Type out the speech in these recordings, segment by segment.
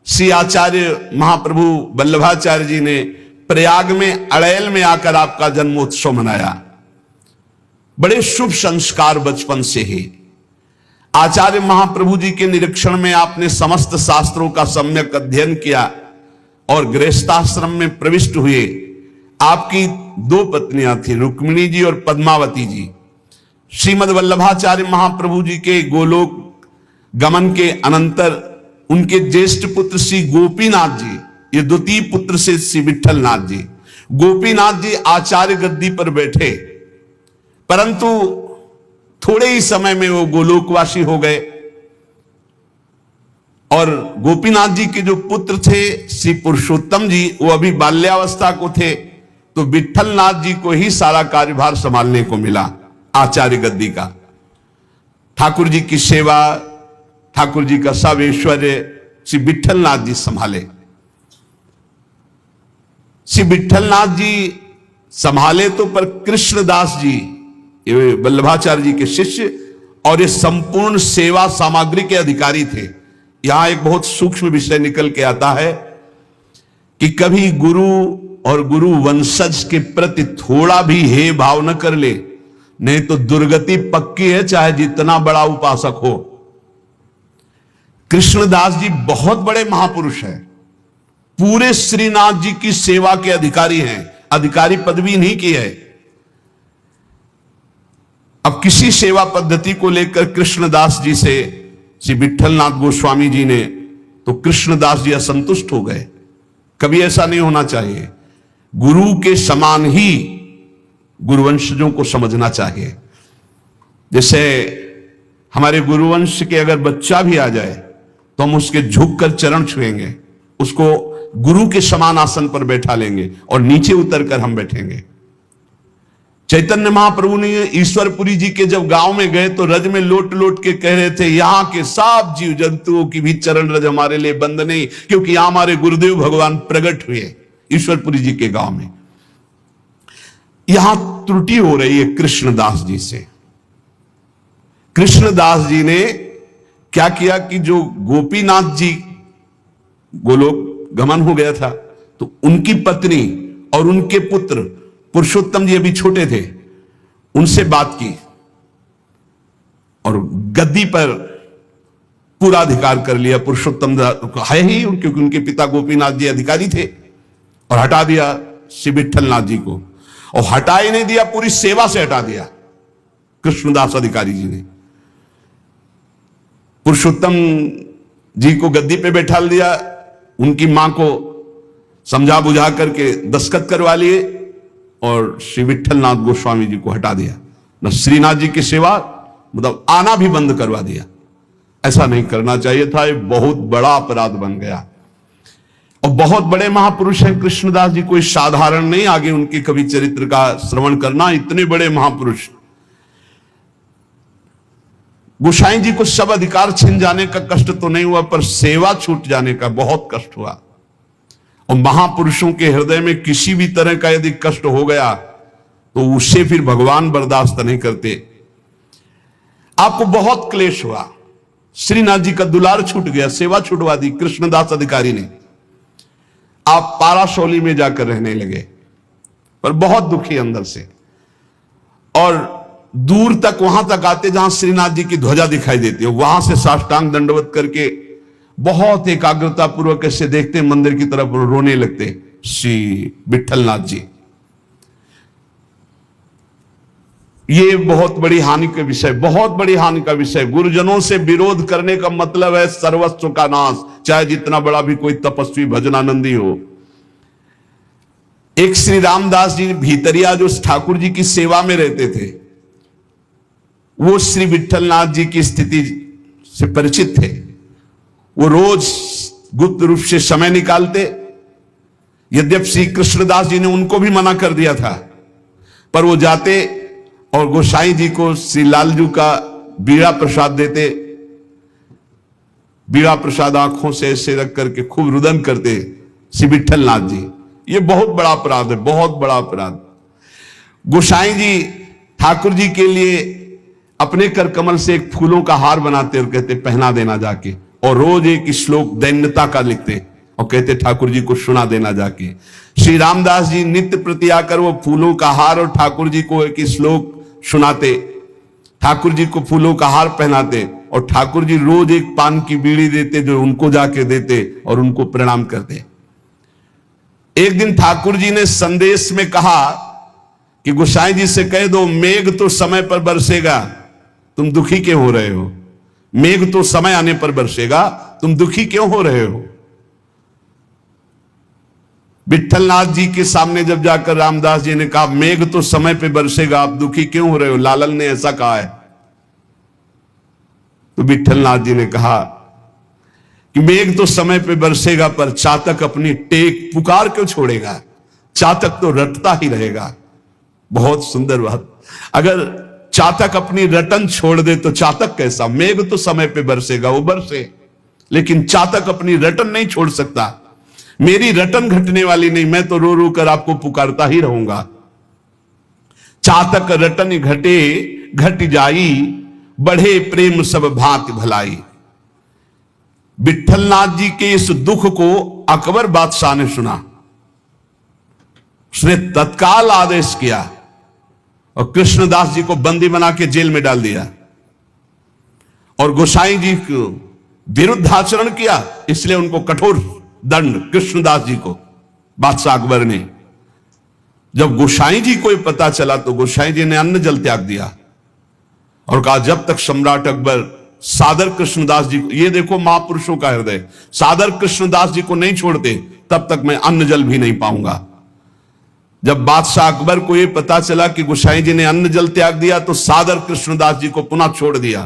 श्री आचार्य महाप्रभु वल्लभाचार्य जी ने प्रयाग में अड़ैल में आकर आपका जन्मोत्सव मनाया। बड़े शुभ संस्कार बचपन से ही। आचार्य महाप्रभु जी के निरीक्षण में आपने समस्त शास्त्रों का सम्यक अध्ययन किया और गृहस्थाश्रम में प्रविष्ट हुए। आपकी दो पत्नियां थी, रुक्मिणी जी और पद्मावती जी। श्रीमद वल्लभाचार्य महाप्रभु जी के गोलोक गमन के अनंतर उनके ज्येष्ठ पुत्र श्री गोपीनाथ जी, ये द्वितीय पुत्र से श्री विट्ठलनाथ जी, गोपीनाथ जी आचार्य गद्दी पर बैठे, परंतु थोड़े ही समय में वो गोलोकवासी हो गए। और गोपीनाथ जी के जो पुत्र थे श्री पुरुषोत्तम जी, वो अभी बाल्यावस्था को थे, तो विट्ठलनाथ जी को ही सारा कार्यभार संभालने को मिला आचार्य गद्दी का। ठाकुर जी की सेवा, ठाकुर जी का सब ऐश्वर्य श्री विट्ठलनाथ जी संभाले। श्री विट्ठलनाथ जी संभाले तो, पर कृष्णदास जी ये वल्लभाचार्य जी के शिष्य और ये संपूर्ण सेवा सामग्री के अधिकारी थे। यहां एक बहुत सूक्ष्म विषय निकल के आता है कि कभी गुरु और गुरु वंशज के प्रति थोड़ा भी हे भाव न कर ले, नहीं तो दुर्गति पक्की है, चाहे जितना बड़ा उपासक हो। कृष्णदास जी बहुत बड़े महापुरुष हैं, पूरे श्रीनाथ जी की सेवा के अधिकारी हैं, अधिकारी पदवी नहीं की है। अब किसी सेवा पद्धति को लेकर कृष्णदास जी से श्री विट्ठलनाथ गोस्वामी जी ने, तो कृष्णदास जी असंतुष्ट हो गए। कभी ऐसा नहीं होना चाहिए। गुरु के समान ही गुरुवंशजों को समझना चाहिए। जैसे हमारे गुरुवंश के अगर बच्चा भी आ जाए तो हम उसके झुककर चरण छुएंगे, उसको गुरु के समान आसन पर बैठा लेंगे और नीचे उतरकर हम बैठेंगे। चैतन्य महाप्रभु ने ईश्वरपुरी जी के जब गांव में गए तो रज में लोट लोट के कह रहे थे, यहां के सब जीव जंतुओं की भी चरण रज हमारे लिए बंद नहीं, क्योंकि यहां हमारे गुरुदेव भगवान प्रकट हुए ईश्वरपुरी जी के गांव में। यहां त्रुटि हो रही है कृष्णदास जी से। कृष्णदास जी ने क्या किया कि जो गोपीनाथ जी गोलोक गमन हो गया था, तो उनकी पत्नी और उनके पुत्र पुरुषोत्तम जी अभी छोटे थे, उनसे बात की और गद्दी पर पूरा अधिकार कर लिया। पुरुषोत्तम है ही, क्योंकि उनके पिता गोपीनाथ जी अधिकारी थे, और हटा दिया श्री विट्ठलनाथ जी को। और हटा ही नहीं दिया, पूरी सेवा से हटा दिया कृष्णदास अधिकारी जी ने। पुरुषोत्तम जी को गद्दी पे बैठा दिया, उनकी मां को समझा बुझा करके दस्तखत करवा लिए और श्री विट्ठलनाथ गोस्वामी जी को हटा दिया। न श्रीनाथ जी की सेवा मतलब आना भी बंद करवा दिया। ऐसा नहीं करना चाहिए था, ये बहुत बड़ा अपराध बन गया। और बहुत बड़े महापुरुष हैं कृष्णदास जी, कोई साधारण नहीं। आगे उनके कवि चरित्र का श्रवण करना, इतने बड़े महापुरुष। गोसाई जी को सब अधिकार छिन जाने का कष्ट तो नहीं हुआ, पर सेवा छूट जाने का बहुत कष्ट हुआ। और महापुरुषों के हृदय में किसी भी तरह का यदि कष्ट हो गया तो उससे फिर भगवान बर्दाश्त नहीं करते। आपको बहुत क्लेश हुआ, श्रीनाथ जी का दुलार छूट गया, सेवा छुटवा दी कृष्णदास अधिकारी ने। आप पाराशौली में जाकर रहने लगे, पर बहुत दुखी अंदर से। और दूर तक वहां तक आते जहां श्रीनाथ जी की ध्वजा दिखाई देती है, वहां से साष्टांग दंडवत करके बहुत एकाग्रता पूर्वक ऐसे देखते, मंदिर की तरफ रोने लगते श्री विट्ठलनाथ जी। ये बहुत बड़ी हानि का विषय, बहुत बड़ी हानि का विषय। गुरुजनों से विरोध करने का मतलब है सर्वस्व का नाश, चाहे जितना बड़ा भी कोई तपस्वी भजनानंदी हो। एक श्री रामदास जी भीतरिया जो ठाकुर जी की सेवा में रहते थे, वो श्री विट्ठलनाथ जी की स्थिति से परिचित थे। वो रोज गुप्त रूप से समय निकालते। यद्यप श्री कृष्णदास जी ने उनको भी मना कर दिया था, पर वो जाते और गोसाई जी को श्री लालजू का बीड़ा प्रसाद देते। बीड़ा प्रसाद आंखों से ऐसे रख करके खूब रुदन करते श्री विट्ठलनाथ जी। ये बहुत बड़ा अपराध है, बहुत बड़ा अपराध। गोसाई जी ठाकुर जी के लिए अपने कर कमल से एक फूलों का हार बनाते और कहते पहना देना जाके। और रोज एक श्लोक दैन्यता का लिखते और कहते ठाकुर जी को सुना देना जाके। श्री रामदास जी नित्य प्रति आकर वो फूलों का हार और ठाकुर जी को एक श्लोक सुनाते, ठाकुर जी को फूलों का हार पहनाते और ठाकुर जी रोज एक पान की बीड़ी देते जो उनको जाके देते और उनको प्रणाम करते। एक दिन ठाकुर जी ने संदेश में कहा कि गोसाई जी से कह दो मेघ तो समय पर बरसेगा, तुम दुखी क्यों हो रहे हो? मेघ तो समय आने पर बरसेगा, तुम दुखी क्यों हो रहे हो? विट्ठलनाथ जी के सामने जब जाकर रामदास जी ने कहा मेघ तो समय पे बरसेगा, आप दुखी क्यों हो रहे हो? लालन ने ऐसा कहा है। तो विट्ठलनाथ जी ने कहा कि मेघ तो समय पे बरसेगा पर चातक अपनी टेक पुकार क्यों छोड़ेगा? चातक तो रटता ही रहेगा। बहुत सुंदर बात। अगर चातक अपनी रटन छोड़ दे तो चातक कैसा? मेघ तो समय पे बरसेगा, वो बरसे, लेकिन चातक अपनी रटन नहीं छोड़ सकता। मेरी रटन घटने वाली नहीं, मैं तो रो रो कर आपको पुकारता ही रहूंगा। चातक रटन घटे घट जाई, बढ़े प्रेम सब भांति भलाई। विट्ठलनाथ जी के इस दुख को अकबर बादशाह ने सुना, उसने तत्काल आदेश किया और कृष्णदास जी को बंदी बना के जेल में डाल दिया और गोसाई जी को विरुद्ध आचरण किया, इसलिए उनको कठोर दंड कृष्णदास जी को बादशाह अकबर ने। जब गोसाई जी को पता चला तो गोसाई जी ने अन्न जल त्याग दिया और कहा जब तक सम्राट अकबर सादर कृष्णदास जी को, ये देखो महापुरुषों का हृदय, सादर कृष्णदास जी को नहीं छोड़ते तब तक मैं अन्न जल भी नहीं पाऊंगा। जब बादशाह अकबर को यह पता चला कि गोसाई जी ने अन्न जल त्याग दिया तो सादर कृष्णदास जी को पुनः छोड़ दिया।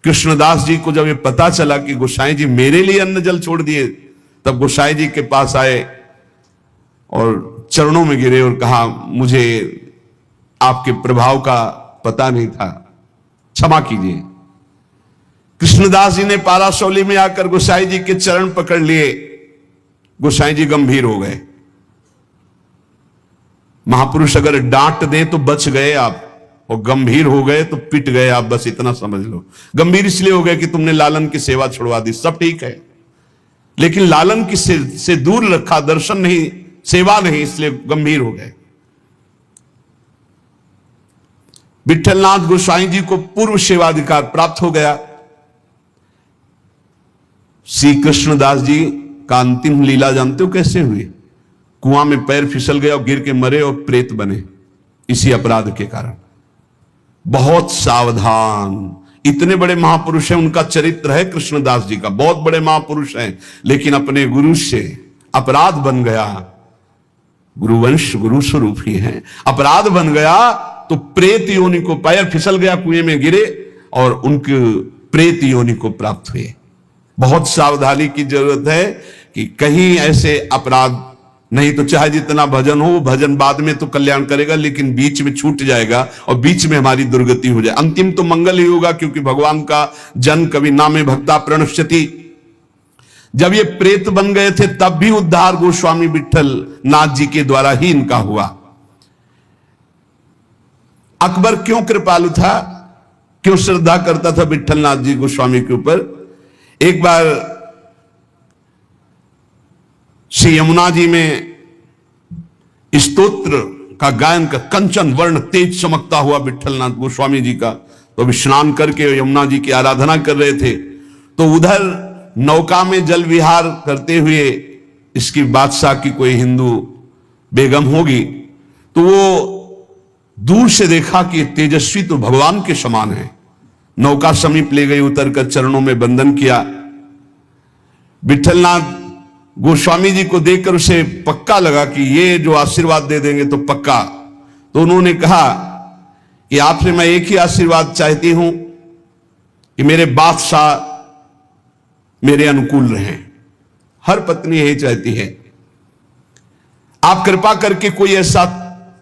कृष्णदास जी को जब ये पता चला कि गोसाई जी मेरे लिए अन्न जल छोड़ दिए, तब गोसाई जी के पास आए और चरणों में गिरे और कहा मुझे आपके प्रभाव का पता नहीं था, क्षमा कीजिए। कृष्णदास जी ने पारासौली में आकर गोसाई जी के चरण पकड़ लिए। गोसाई जी गंभीर हो गए। महापुरुष अगर डांट दे तो बच गए आप, और गंभीर हो गए तो पिट गए आप, बस इतना समझ लो। गंभीर इसलिए हो गए कि तुमने लालन की सेवा छुड़वा दी, सब ठीक है, लेकिन लालन की से दूर रखा, दर्शन नहीं, सेवा नहीं, इसलिए गंभीर हो गए। विट्ठलनाथ गोसाई जी को पूर्व सेवाधिकार प्राप्त हो गया। श्री कृष्णदास जी का अंतिम लीला जानते हो कैसे हुई? कुआं में पैर फिसल गया और गिर के मरे और प्रेत बने, इसी अपराध के कारण। बहुत सावधान, इतने बड़े महापुरुष हैं, उनका चरित्र है कृष्णदास जी का, बहुत बड़े महापुरुष हैं, लेकिन अपने गुरु से अपराध बन गया। गुरुवंश गुरु स्वरूप ही है, अपराध बन गया तो प्रेत योनि को, पैर फिसल गया, कुएं में गिरे और उनके प्रेत योनि को प्राप्त हुए। बहुत सावधानी की जरूरत है कि कहीं ऐसे अपराध नहीं तो चाहे जितना भजन हो, भजन बाद में तो कल्याण करेगा, लेकिन बीच में छूट जाएगा और बीच में हमारी दुर्गति हो जाए। अंतिम तो मंगल ही होगा, क्योंकि भगवान का जन कवि नामे भक्ता प्रणश्यति। जब ये प्रेत बन गए थे तब भी उद्धार गोस्वामी विट्ठल नाथ जी के द्वारा ही इनका हुआ। अकबर क्यों कृपालु था, क्यों श्रद्धा करता था विट्ठलनाथ जी गोस्वामी के ऊपर? एक बार श्री यमुना जी में स्तोत्र का गायन का, कंचन वर्ण तेज चमकता हुआ विट्ठलनाथ गोस्वामी जी का, तो अभी स्नान करके यमुना जी की आराधना कर रहे थे, तो उधर नौका में जल विहार करते हुए इसकी बादशाह की कोई हिंदू बेगम होगी, तो वो दूर से देखा कि तेजस्वी तो भगवान के समान है। नौका समीप ले गई, उतरकर चरणों में वंदन किया। विट्ठलनाथ गोस्वामी जी को देखकर उसे पक्का लगा कि ये जो आशीर्वाद दे देंगे तो पक्का। तो उन्होंने कहा कि आपसे मैं एक ही आशीर्वाद चाहती हूं कि मेरे बादशाह मेरे अनुकूल रहें। हर पत्नी यही चाहती है। आप कृपा करके कोई ऐसा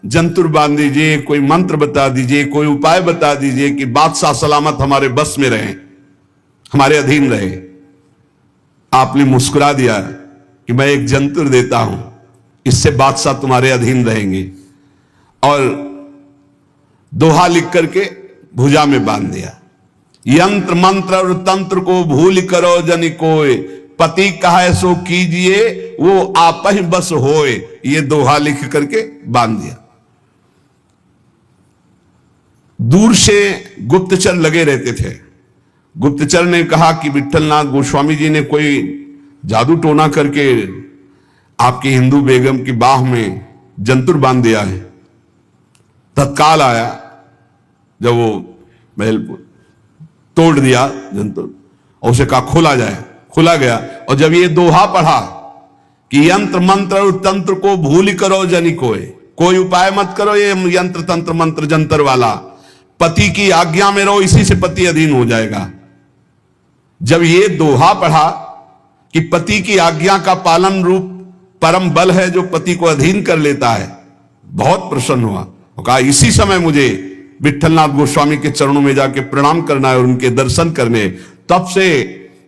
जंतुर बांध दीजिए, कोई मंत्र बता दीजिए, कोई उपाय बता दीजिए कि बादशाह सलामत हमारे बस में रहे, हमारे अधीन रहे। आपने मुस्कुरा दिया कि मैं एक जंतुर देता हूं, इससे बादशाह तुम्हारे अधीन रहेंगे, और दोहा लिख करके भुजा में बांध दिया। यंत्र मंत्र और तंत्र को भूल करो जनि कोय, पति कहे सो कीजिए वो आप ही बस होए। ये दोहा लिख करके बांध दिया। दूर से गुप्तचर लगे रहते थे। गुप्तचर ने कहा कि विट्ठलनाथ गोस्वामी जी ने कोई जादू टोना करके आपकी हिंदू बेगम की बाह में जंतुर बांध दिया है। तत्काल आया, जब वो महल तोड़ दिया जंतुर और उसे कहा खोला जाए, खुला गया। और जब ये दोहा पढ़ा कि यंत्र मंत्र और तंत्र को भूल करो जनि कोय, कोई उपाय मत करो ये यंत्र तंत्र मंत्र जंतर वाला, पति की आज्ञा में रहो, इसी से पति अधीन हो जाएगा। जब ये दोहा पढ़ा कि पति की आज्ञा का पालन रूप परम बल है जो पति को अधीन कर लेता है, बहुत प्रसन्न हुआ और कहा इसी समय मुझे विट्ठलनाथ गोस्वामी के चरणों में जाके प्रणाम करना है और उनके दर्शन करने। तब से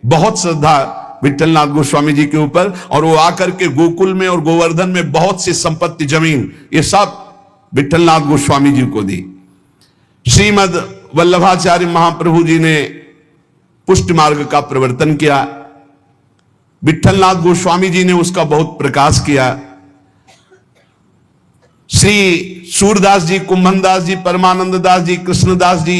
बहुत श्रद्धा विट्ठलनाथ गोस्वामी जी के ऊपर, और वो आकर के गोकुल में और गोवर्धन में बहुत सी संपत्ति जमीन ये सब विट्ठलनाथ गोस्वामी जी को दी। श्रीमद वल्लभाचार्य महाप्रभु जी ने पुष्ट मार्ग का प्रवर्तन किया, विट्ठलनाथ गोस्वामी जी ने उसका बहुत प्रकाश किया। श्री सूरदास जी, कुंभनदास जी, परमानंद दास जी, कृष्णदास जी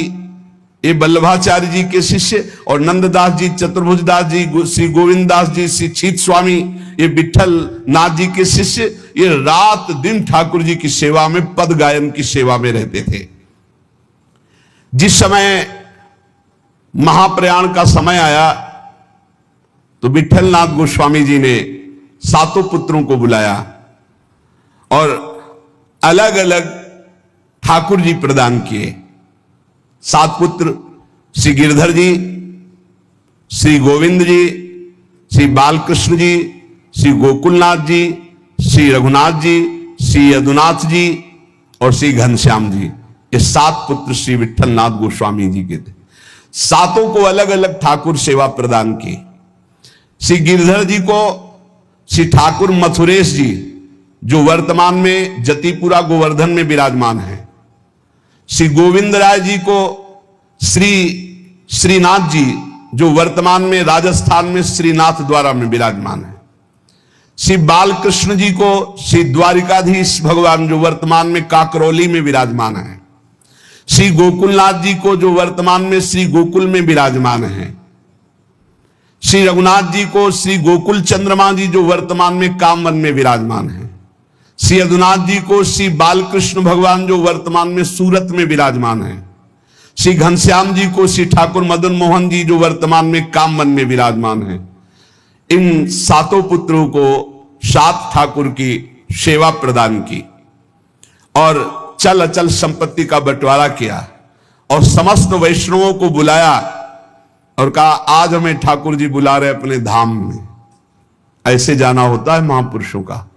ये वल्लभाचार्य जी के शिष्य, और नंददास जी, चतुर्भुज दास जी, श्री गोविंद दास जी, श्री छीत स्वामी ये विट्ठल नाथ जी के शिष्य, ये रात दिन ठाकुर जी की सेवा में, पद गायन की सेवा में रहते थे। जिस समय महाप्रयाण का समय आया तो विट्ठलनाथ गोस्वामी जी ने सातों पुत्रों को बुलाया और अलग अलग ठाकुर जी प्रदान किए। 7 पुत्र श्री गिरधर जी, श्री गोविंद जी, श्री बालकृष्ण जी, श्री गोकुलनाथ जी, श्री रघुनाथ जी, श्री यदुनाथ जी और श्री घनश्याम जी, ये 7 पुत्र श्री विट्ठलनाथ गोस्वामी जी के थे। सातों को अलग अलग ठाकुर सेवा प्रदान की। श्री गिरधर जी को श्री ठाकुर मथुरेश जी जो वर्तमान में जतिपुरा गोवर्धन में विराजमान है, श्री गोविंद राय जी को श्री श्रीनाथ जी जो वर्तमान में राजस्थान में श्रीनाथ द्वारा में विराजमान है, श्री बालकृष्ण जी को श्री द्वारिकाधीश भगवान जो वर्तमान में काकरौली में विराजमान है, श्री गोकुलनाथ जी को जो वर्तमान में श्री गोकुल में विराजमान है, श्री रघुनाथ जी को श्री गोकुल चंद्रमा जी जो वर्तमान में कामवन में विराजमान है, श्री यदुनाथ जी को श्री बालकृष्ण भगवान जो वर्तमान में सूरत में विराजमान है, श्री घनश्याम जी को श्री ठाकुर मदन मोहन जी जो वर्तमान में कामवन में विराजमान है। इन सातों पुत्रों को 7 ठाकुर की सेवा प्रदान की और चल अचल संपत्ति का बंटवारा किया और समस्त वैष्णवों को बुलाया और कहा आज हमें ठाकुर जी बुला रहे अपने धाम में। ऐसे जाना होता है महापुरुषों का।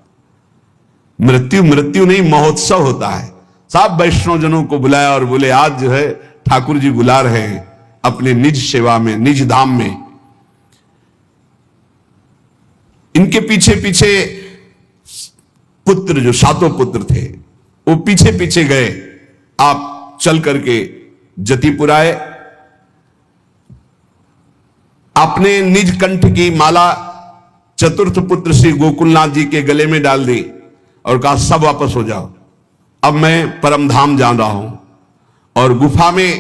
मृत्यु मृत्यु नहीं, महोत्सव होता है। सब वैष्णव जनों को बुलाया और बोले आज जो है ठाकुर जी बुला रहे हैं अपने निज सेवा में, निज धाम में। इनके पीछे पीछे पुत्र जो 7 पुत्र थे वो पीछे पीछे गए। आप चल करके जतिपुर आए, अपने निज कंठ की माला चतुर्थ पुत्र श्री गोकुलनाथ जी के गले में डाल दी और कहा सब वापस हो जाओ, अब मैं परम धाम जा रहा हूं। और गुफा में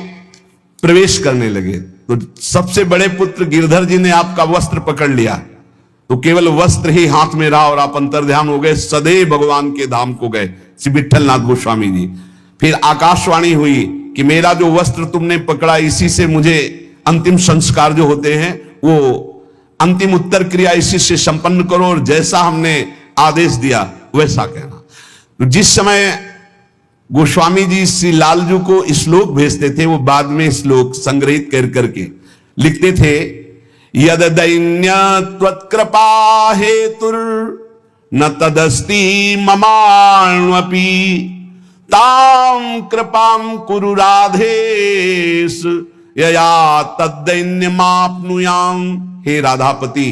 प्रवेश करने लगे तो सबसे बड़े पुत्र गिरधर जी ने आपका वस्त्र पकड़ लिया, तो केवल वस्त्र ही हाथ में रहा और आप अंतर्ध्यान हो गए, सदैव भगवान के धाम को गए श्री विट्ठलनाथ गोस्वामी जी। फिर आकाशवाणी हुई कि मेरा जो वस्त्र तुमने पकड़ा इसी से मुझे अंतिम संस्कार जो होते हैं वो अंतिम उत्तर क्रिया इसी से संपन्न करो और जैसा हमने आदेश दिया वैसा कहना। तो जिस समय गोस्वामी जी श्री लालजू को श्लोक भेजते थे वो बाद में श्लोक संग्रहित कर करके लिखते थे, यद दैन्य त्वत्कृपा हेतुर न तदस्ति ममाण्वपि ताम कृपाम कुरु राधेश यया तद्दैन्यमाप्नुयाम। हे राधापति,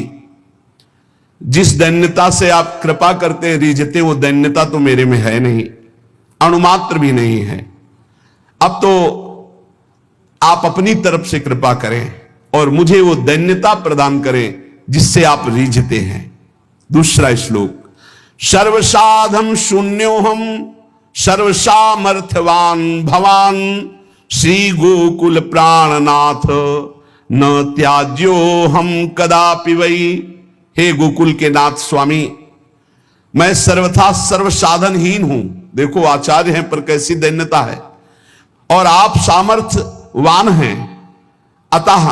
जिस दैन्यता से आप कृपा करते रिझते वो दैन्यता तो मेरे में है नहीं, अणुमात्र भी नहीं है। अब तो आप अपनी तरफ से कृपा करें और मुझे वो दैन्यता प्रदान करें जिससे आप रीझते हैं। दूसरा श्लोक, सर्वसाधन शून्योहम सर्वसामर्थ्यवान भवान श्री गोकुल प्राणनाथ न त्याज्यो हम कदापि वही। हे गोकुल के नाथ स्वामी, मैं सर्वथा सर्वसाधनहीन हूं। देखो आचार्य हैं पर कैसी दैन्यता है, और आप सामर्थ्यवान हैं, अतः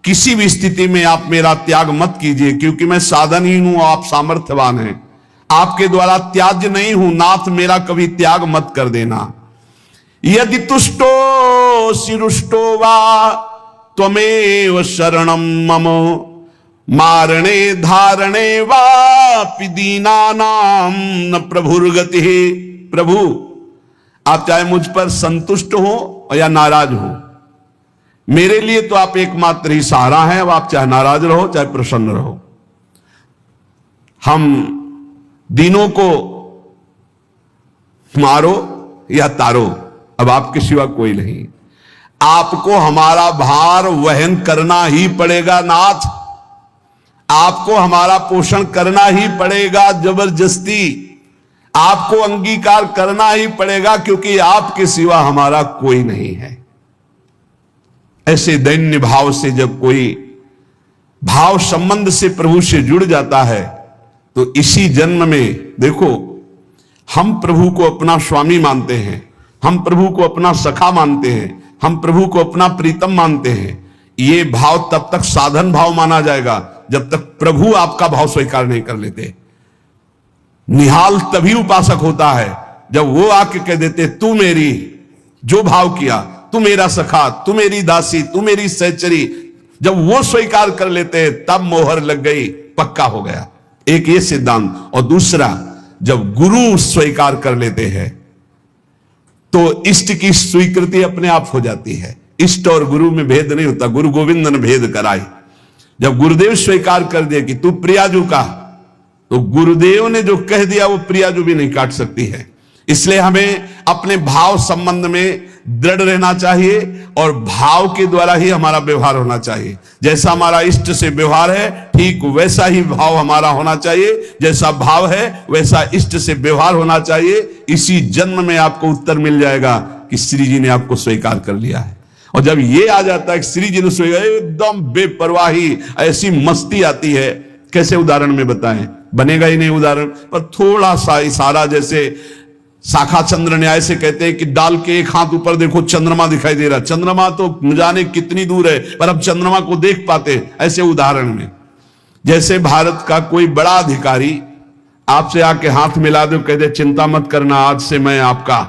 किसी भी स्थिति में आप मेरा त्याग मत कीजिए, क्योंकि मैं साधनहीन हूं, आप सामर्थ्यवान हैं, आपके द्वारा त्याज्य नहीं हूं। नाथ मेरा कभी त्याग मत कर देना। यदि तुष्टो सिरुष्टो वा त्वमेव शरणम मम मारणे धारणे वापि दीनानाम न प्रभुर्गति। प्रभु आप चाहे मुझ पर संतुष्ट हो या नाराज हो, मेरे लिए तो आप एकमात्र ही सहारा हैं। अब आप चाहे नाराज रहो चाहे प्रसन्न रहो, हम दीनों को मारो या तारो, अब आपके सिवा कोई नहीं। आपको हमारा भार वहन करना ही पड़ेगा नाथ, आपको हमारा पोषण करना ही पड़ेगा, जबरदस्ती आपको अंगीकार करना ही पड़ेगा, क्योंकि आपके सिवा हमारा कोई नहीं है। ऐसे दैन्य भाव से जब कोई भाव संबंध से प्रभु से जुड़ जाता है तो इसी जन्म में देखो, हम प्रभु को अपना स्वामी मानते हैं, हम प्रभु को अपना सखा मानते हैं, हम प्रभु को अपना प्रीतम मानते हैं। ये भाव तब तक साधन भाव माना जाएगा जब तक प्रभु आपका भाव स्वीकार नहीं कर लेते। निहाल तभी उपासक होता है जब वो आके कह देते, तू मेरी, जो भाव किया, तू मेरा सखा, तू मेरी दासी, तू मेरी सहचरी, जब वो स्वीकार कर लेते तब मोहर लग गई, पक्का हो गया। एक ये सिद्धांत। और दूसरा, जब गुरु स्वीकार कर लेते हैं तो इष्ट की स्वीकृति अपने आप हो जाती है। इष्ट और गुरु में भेद नहीं होता, गुरु गोविंद ने भेद कराई। जब गुरुदेव स्वीकार कर दिया कि तू प्रियाजू का, तो गुरुदेव ने जो कह दिया वो प्रियाजू भी नहीं काट सकती है। इसलिए हमें अपने भाव संबंध में दृढ़ रहना चाहिए और भाव के द्वारा ही हमारा व्यवहार होना चाहिए। जैसा हमारा इष्ट से व्यवहार है ठीक वैसा ही भाव हमारा होना चाहिए, जैसा भाव है वैसा इष्ट से व्यवहार होना चाहिए। इसी जन्म में आपको उत्तर मिल जाएगा कि श्री जी ने आपको स्वीकार कर लिया है। और जब ये आ जाता है कि श्री जी ने स्वीकार, एकदम बेपरवाही, ऐसी मस्ती आती है। कैसे उदाहरण में बताएं, बनेगा ही नहीं उदाहरण, पर थोड़ा सा इशारा, जैसे शाखा चंद्र न्याय से कहते हैं कि डाल के एक हाथ ऊपर देखो चंद्रमा दिखाई दे रहा। चंद्रमा तो न जाने कितनी दूर है, पर अब चंद्रमा को देख पाते। ऐसे उदाहरण में जैसे भारत का कोई बड़ा अधिकारी आपसे आके हाथ मिला दो, कहते चिंता मत करना, आज से मैं आपका,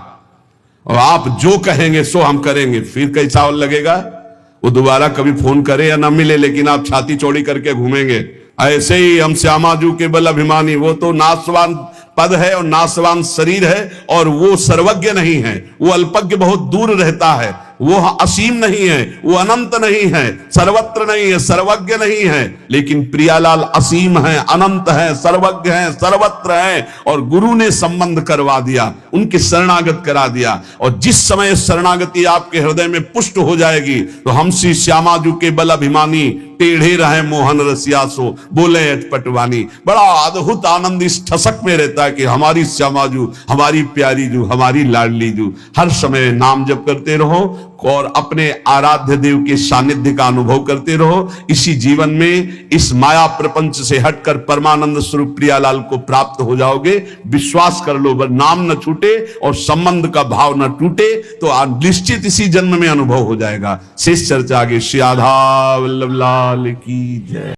और आप जो कहेंगे सो हम करेंगे। फिर कैसा लगेगा? वो दोबारा कभी फोन करे या ना मिले, लेकिन आप छाती चौड़ी करके घूमेंगे। ऐसे ही हम श्यामाजू के बल अभिमानी, वो तो नाशवान पद है और नाशवान शरीर है, और वो सर्वज्ञ नहीं है, वो अल्पज्ञ बहुत दूर रहता है, वो असीम नहीं है, वो अनंत नहीं है, सर्वत्र नहीं है, सर्वज्ञ नहीं है। लेकिन प्रियालाल असीम है, अनंत है, सर्वज्ञ है, सर्वत्र है। और गुरु ने संबंध करवा दिया, उनके शरणागत करा दिया। और जिस समय शरणागति आपके हृदय में पुष्ट हो जाएगी तो हम श्री श्यामाजू के बल अभिमानी टेढ़े रहे मोहन रसियासो बोले अटपटवानी। बड़ा अद्भुत आनंद इस ठसक में रहता है कि हमारी श्यामाजू, हमारी प्यारी जू, हमारी लाडली जू। हर समय नाम जप करते रहो और अपने आराध्य देव के सानिध्य का अनुभव करते रहो। इसी जीवन में इस माया प्रपंच से हटकर परमानंद स्वरूप प्रियालाल को प्राप्त हो जाओगे। विश्वास कर लो, नाम न छूटे और संबंध का भाव न टूटे तो निश्चित इसी जन्म में अनुभव हो जाएगा। शेष चर्चा आगे। श्री राधा वल्लभ लाल की जय।